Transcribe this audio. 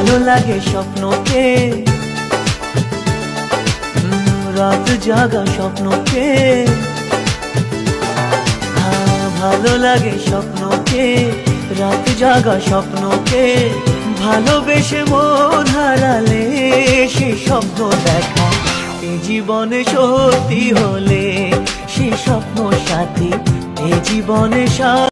ভালো লাগে স্বপ্নকে, রাত জাগা স্বপ্নকে, ভালো লাগে স্বপ্নকে, রাত জাগা স্বপ্নকে। ভালোবেসে মন হারালে সে স্বপ্ন দেখা এ জীবনে সত্যি হলে, সে স্বপ্ন সাথী এ জীবনে সাথী।